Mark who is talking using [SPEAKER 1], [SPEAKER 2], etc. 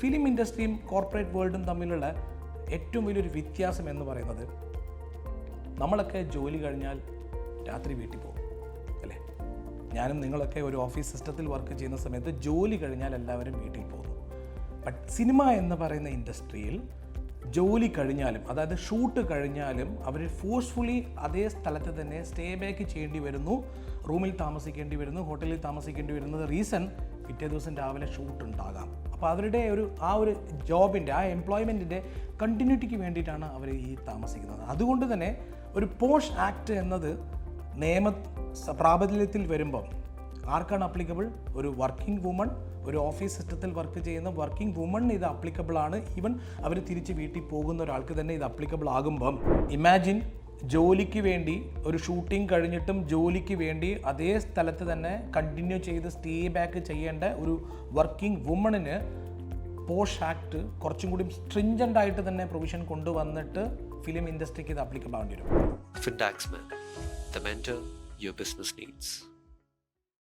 [SPEAKER 1] Film ഇൻഡസ്ട്രിയും corporate വേൾഡും തമ്മിലുള്ള ഏറ്റവും വലിയൊരു വ്യത്യാസം എന്ന് പറയുന്നത്, നമ്മളൊക്കെ ജോലി കഴിഞ്ഞാൽ രാത്രി വീട്ടിൽ പോകും അല്ലേ? ഞാനും നിങ്ങളൊക്കെ ഒരു ഓഫീസ് സിസ്റ്റത്തിൽ വർക്ക് ചെയ്യുന്ന സമയത്ത് ജോലി കഴിഞ്ഞാൽ എല്ലാവരും വീട്ടിൽ പോകുന്നു. ബട്ട് സിനിമ എന്ന് പറയുന്ന ഇൻഡസ്ട്രിയിൽ ജോലി കഴിഞ്ഞാലും, അതായത് ഷൂട്ട് കഴിഞ്ഞാലും അവർ ഫോഴ്സ്ഫുള്ളി അതേ സ്ഥലത്ത് തന്നെ സ്റ്റേ ബാക്ക് ചെയ്യേണ്ടി വരുന്നു, റൂമിൽ താമസിക്കേണ്ടി വരുന്നു, ഹോട്ടലിൽ താമസിക്കേണ്ടി വരുന്നത് റീസൺ പിറ്റേ ദിവസം രാവിലെ ഷൂട്ട് ഉണ്ടാകാം. അപ്പോൾ അവരുടെ ആ ഒരു ജോബിൻ്റെ, ആ എംപ്ലോയ്മെൻറ്റിൻ്റെ കണ്ടിന്യൂറ്റിക്ക് വേണ്ടിയിട്ടാണ് അവർ ഈ താമസിക്കുന്നത്. അതുകൊണ്ട് തന്നെ ഒരു പോഷ് ആക്ട് എന്നത് നിയമ പ്രാബല്യത്തിൽ വരുമ്പം ആർക്കാണ് അപ്ലിക്കബിൾ? ഒരു വർക്കിംഗ് വുമൺ, ഒരു ഓഫീസ് സിസ്റ്റത്തിൽ വർക്ക് ചെയ്യുന്ന വർക്കിംഗ് വുമണിന് ഇത് അപ്ലിക്കബിൾ ആണ്. ഈവൻ അവർ തിരിച്ച് വീട്ടിൽ പോകുന്ന ഒരാൾക്ക് തന്നെ ഇത് അപ്ലിക്കബിൾ ആകുമ്പം, ഇമാജിൻ ജോലിക്ക് വേണ്ടി ഒരു ഷൂട്ടിംഗ് കഴിഞ്ഞിട്ടും ജോലിക്ക് വേണ്ടി അതേ സ്ഥലത്ത് തന്നെ കണ്ടിന്യൂ ചെയ്ത് സ്റ്റേ ബാക്ക് ചെയ്യേണ്ട ഒരു വർക്കിംഗ് വുമണിന് പോഷ് ആക്ട് കുറച്ചും കൂടി സ്ട്രിഞ്ചൻ്റ് ആയിട്ട് തന്നെ പ്രൊവിഷൻ കൊണ്ടുവന്നിട്ട് ഫിലിം ഇൻഡസ്ട്രിക്ക് ഇത് അപ്ലിക്കബിൾ ആവേണ്ടി വരും.
[SPEAKER 2] Fintaxman, the mentor your business needs.